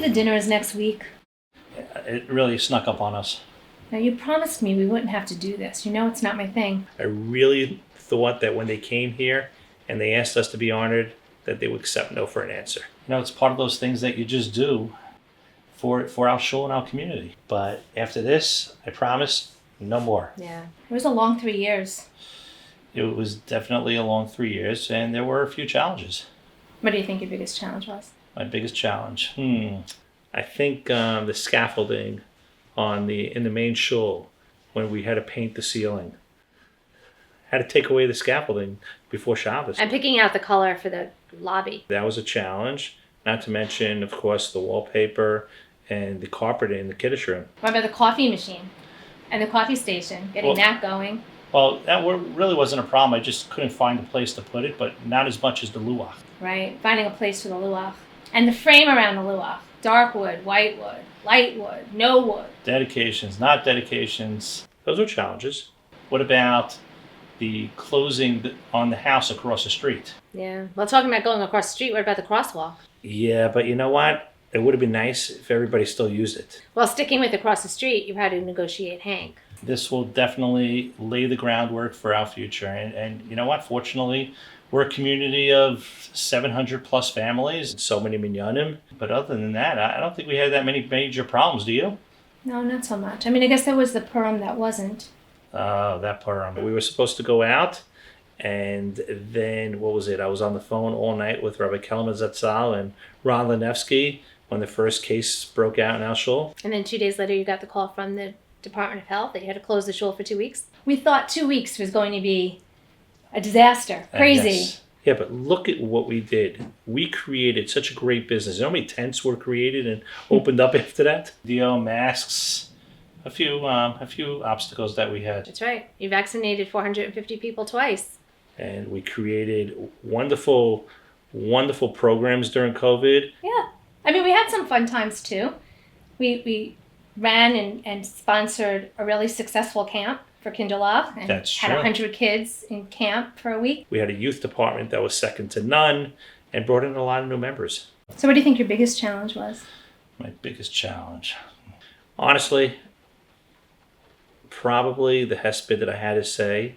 the dinner is next week? It really snuck up on us. Now, you promised me we wouldn't have to do this. You know it's not my thing. I really thought that when they came here and they asked us to be honored, that they would accept no for an answer. It's part of those things that you just do for our shul and our community. But after this, I promise, no more. Yeah. It was a long 3 years. It was definitely a long 3 years, and there were a few challenges. What do you think your biggest challenge was? My biggest challenge? I think the scaffolding in the main shul when we had to paint the ceiling. Had to take away the scaffolding before Shabbos. I'm picking out the color for the lobby. That was a challenge. Not to mention, of course, the wallpaper and the carpet in the kiddush room. What about the coffee machine and the coffee station? Getting that going. Well, that really wasn't a problem. I just couldn't find a place to put it, but not as much as the luach. Right, finding a place for the luach. And the frame around the luach. Dark wood, white wood, light wood, no wood. Dedications, not dedications. Those were challenges. What about the closing on the house across the street? Yeah. Well, talking about going across the street, what about the crosswalk? Yeah, but you know what? It would have been nice if everybody still used it. Well, sticking with across the street, you had to negotiate Hank. This will definitely lay the groundwork for our future. And you know what? Fortunately, we're a community of 700 plus families and so many minyanim. But other than that, I don't think we had that many major problems, do you? No, not so much. I mean, I guess there was the Purim that wasn't. Oh, that Purim. We were supposed to go out, and then, what was it? I was on the phone all night with Rabbi Kelemer Zatzal and Ron Lenevsky when the first case broke out in our shul. And then 2 days later, you got the call from the Department of Health that you had to close the shul for 2 weeks. We thought 2 weeks was going to be a disaster. Crazy. Yes. Yeah, but look at what we did. We created such a great business. You know how many tents were created and opened up after that? Masks, a few obstacles that we had. That's right. You vaccinated 450 people twice. And we created wonderful, wonderful programs during COVID. Yeah. I mean, we had some fun times too. We ran and sponsored a really successful camp for Kinderlach and That's had true. 100 kids in camp for a week. We had a youth department that was second to none and brought in a lot of new members. So what do you think your biggest challenge was? My biggest challenge? Honestly, probably the hesped that I had to say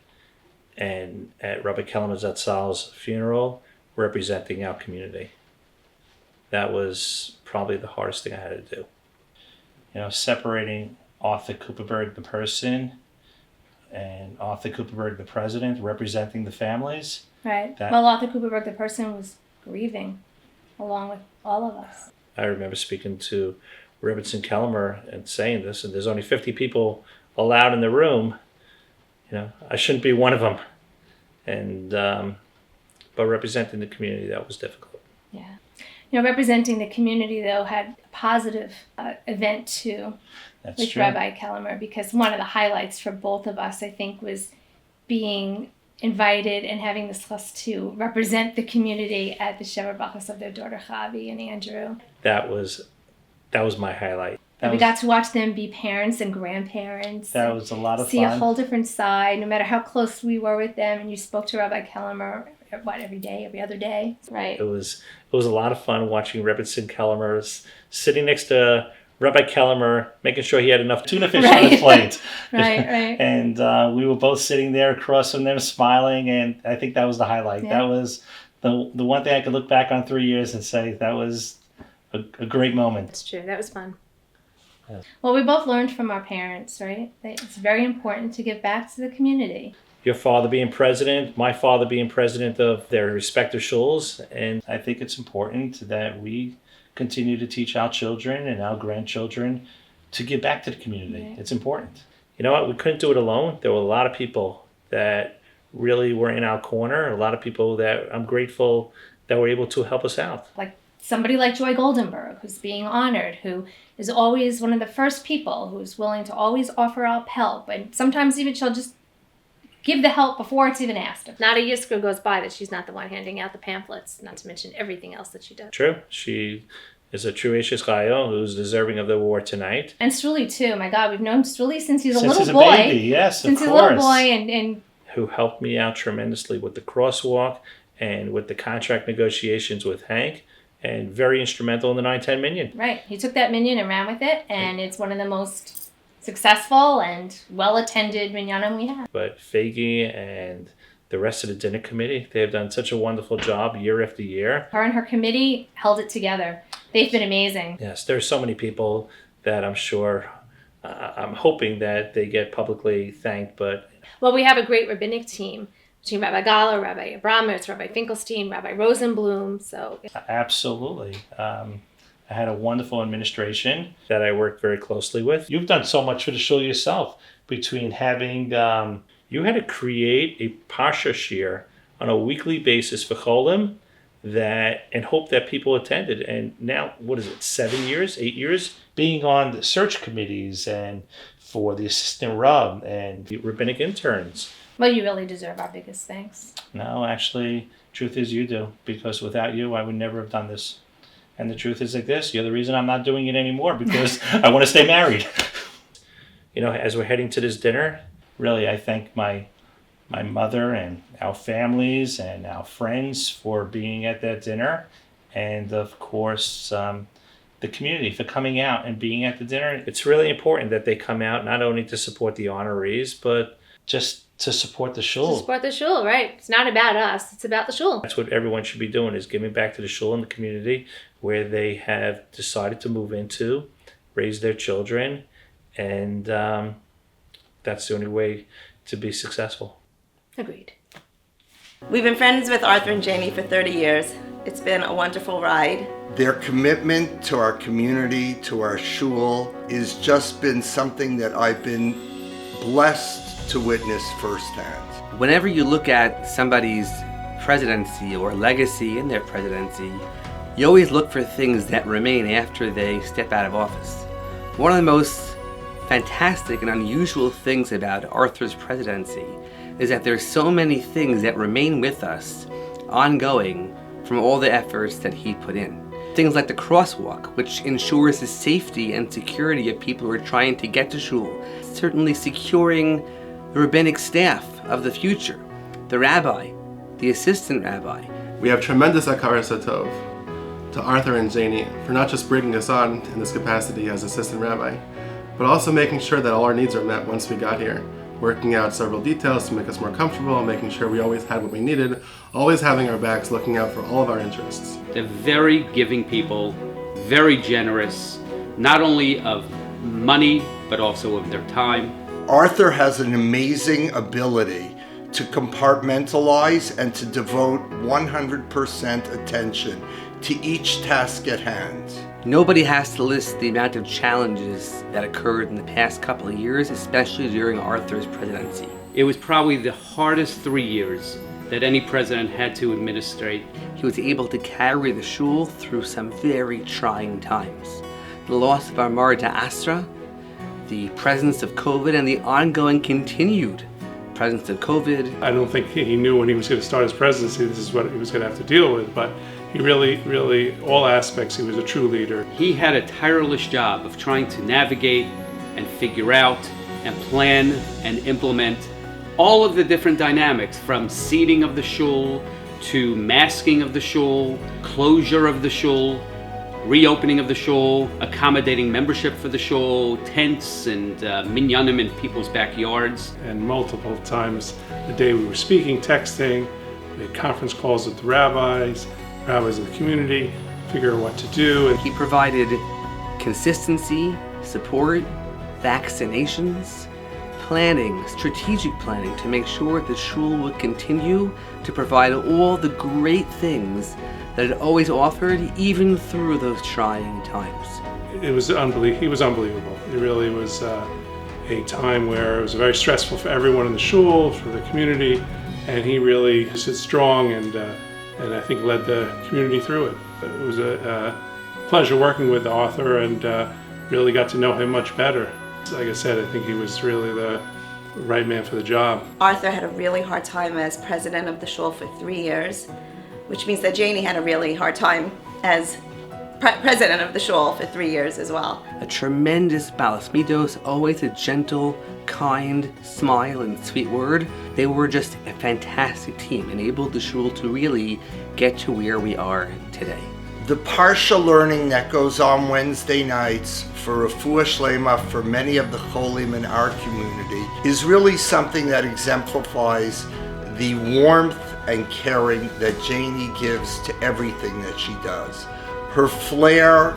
and at Rabbi Kelemer Zatzal's funeral representing our community. That was probably the hardest thing I had to do. Separating Arthur Cooperberg, the person, and Arthur Cooperberg, the president, representing the families. Right. Well, Arthur Cooperberg, the person, was grieving along with all of us. I remember speaking to Rabbi Kelemer and saying this, and there's only 50 people allowed in the room. I shouldn't be one of them. And but representing the community, that was difficult. Yeah. Representing the community, though, had a positive event, too. That's with true. Rabbi Kelemer, because one of the highlights for both of us, I think, was being invited and having the chance to represent the community at the Shever Brachos of their daughter Chavi and Andrew. That was my highlight. We got to watch them be parents and grandparents. That was a lot of fun. See a whole different side, no matter how close we were with them. And you spoke to Rabbi Kelemer, every day, every other day? Right. It was a lot of fun watching Rabbi Kelemer sitting next to Rabbi Kelemer, making sure he had enough tuna fish on his plate. Right. And we were both sitting there across from them smiling, and I think that was the highlight. Yeah. That was the one thing I could look back on 3 years and say that was a great moment. That's true. That was fun. Yeah. Well, we both learned from our parents, right? It's very important to give back to the community. Your father being president, my father being president of their respective shuls, and I think it's important that we continue to teach our children and our grandchildren to give back to the community. Yeah. It's important. You know what? We couldn't do it alone. There were a lot of people that really were in our corner, a lot of people that I'm grateful that were able to help us out. Like somebody like Joy Goldenberg, who's being honored, who is always one of the first people who's willing to always offer up help. And sometimes even she'll just give the help before it's even asked. Not a Yisro goes by that she's not the one handing out the pamphlets, not to mention everything else that she does. True. She is a true Eshes Chayo who's deserving of the award tonight. And Struli, too. My God, we've known Struli since he's a little boy. Baby. Yes, since of he's course. a little boy and who helped me out tremendously with the crosswalk and with the contract negotiations with Hank. and very instrumental in the 9-10 Minyan. Right. He took that minyan and ran with it, and it's one of the most successful and well-attended minyanim we have. But Faggy and the rest of the dinner committee, they have done such a wonderful job year after year. Her and her committee held it together. They've been amazing. Yes, there's so many people that I'm sure, I'm hoping that they get publicly thanked, but... Well, we have a great rabbinic team between Rabbi Gala, Rabbi Abramovitz, Rabbi Finkelstein, Rabbi Rosenblum, so... Absolutely. I had a wonderful administration that I worked very closely with. You've done so much for the shul yourself, between having... you had to create a Parsha Shir on a weekly basis for Cholim and hope that people attended. And now, 7 years, 8 years? Being on the search committees and for the assistant rub and the rabbinic interns. Well, you really deserve our biggest thanks. No, actually, truth is you do, because without you, I would never have done this. And the truth is like this, you're the reason I'm not doing it anymore, because I want to stay married. As we're heading to this dinner, really, I thank my mother and our families and our friends for being at that dinner. And of course, the community for coming out and being at the dinner. It's really important that they come out not only to support the honorees, but just to support the shul. To support the shul, right. It's not about us, it's about the shul. That's what everyone should be doing, is giving back to the shul and the community where they have decided to move into, raise their children, and that's the only way to be successful. Agreed. We've been friends with Arthur and Jani for 30 years. It's been a wonderful ride. Their commitment to our community, to our shul, has just been something that I've been blessed to witness firsthand. Whenever you look at somebody's presidency or legacy in their presidency, you always look for things that remain after they step out of office. One of the most fantastic and unusual things about Arthur's presidency is that there's so many things that remain with us ongoing from all the efforts that he put in. Things like the crosswalk, which ensures the safety and security of people who are trying to get to shul. Certainly securing the rabbinic staff of the future, the rabbi, the assistant rabbi. We have tremendous akara satov to Arthur and Jani for not just bringing us on in this capacity as assistant rabbi, but also making sure that all our needs are met once we got here. Working out several details to make us more comfortable, making sure we always had what we needed, always having our backs, looking out for all of our interests. They're very giving people, very generous, not only of money, but also of their time. Arthur has an amazing ability to compartmentalize and to devote 100% attention to each task at hand. Nobody has to list the amount of challenges that occurred in the past couple of years, especially during Arthur's presidency. It was probably the hardest 3 years that any president had to administrate. He was able to carry the shul through some very trying times. The loss of our Marta Astra, the presence of COVID, and the ongoing continued presence of COVID. I don't think he knew when he was going to start his presidency this is what he was going to have to deal with, but he really, all aspects, he was a true leader. He had a tireless job of trying to navigate and figure out and plan and implement all of the different dynamics, from seating of the shul to masking of the shul, closure of the shul, reopening of the shul, accommodating membership for the shul, tents and minyanim in people's backyards. And multiple times the day we were speaking, texting, we had conference calls with the rabbis of the community, figure out what to do. He provided consistency, support, vaccinations, planning, strategic planning to make sure the shul would continue to provide all the great things that it always offered, even through those trying times. It was unbelievable. He was unbelievable. It really was a time where it was very stressful for everyone in the shul, for the community, and he really stood strong and I think led the community through it. It was a pleasure working with Arthur and really got to know him much better. Like I said, I think he was really the right man for the job. Arthur had a really hard time as president of the shul for 3 years, which means that Jani had a really hard time as president of the shul for 3 years as well. A tremendous balas midos, always a gentle, kind smile and sweet word. They were just a fantastic team, enabled the shul to really get to where we are today. The Parsha learning that goes on Wednesday nights for Refuah Shlema for many of the Cholim in our community is really something that exemplifies the warmth and caring that Jani gives to everything that she does. Her flair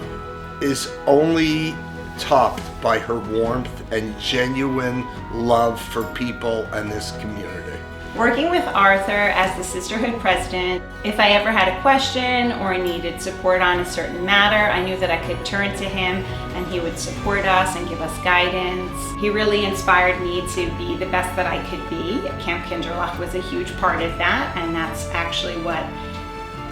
is only topped by her warmth and genuine love for people and this community. Working with Arthur as the Sisterhood President, if I ever had a question or needed support on a certain matter, I knew that I could turn to him and he would support us and give us guidance. He really inspired me to be the best that I could be. Camp Kinderlach was a huge part of that, and that's actually what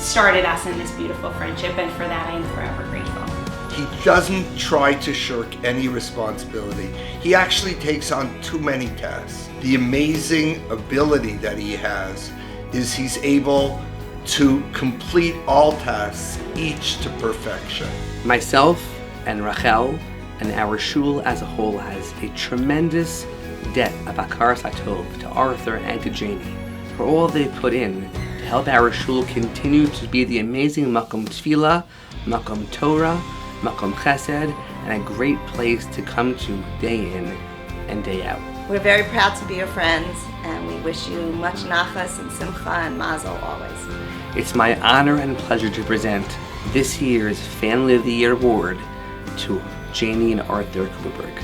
started us in this beautiful friendship, and for that I am forever grateful. He doesn't try to shirk any responsibility. He actually takes on too many tasks. The amazing ability that he has is he's able to complete all tasks, each to perfection. Myself and Rachel and our shul as a whole has a tremendous debt of Hakaras HaTov to Arthur and to Jani for all they put in to help our shul continue to be the amazing Makom Tefillah, Makom Torah, Makom Chesed, and a great place to come to day in and day out. We're very proud to be your friends, and we wish you much nachas and simcha and mazel always. It's my honor and pleasure to present this year's Family of the Year Award to Jani and Arthur Cooperberg.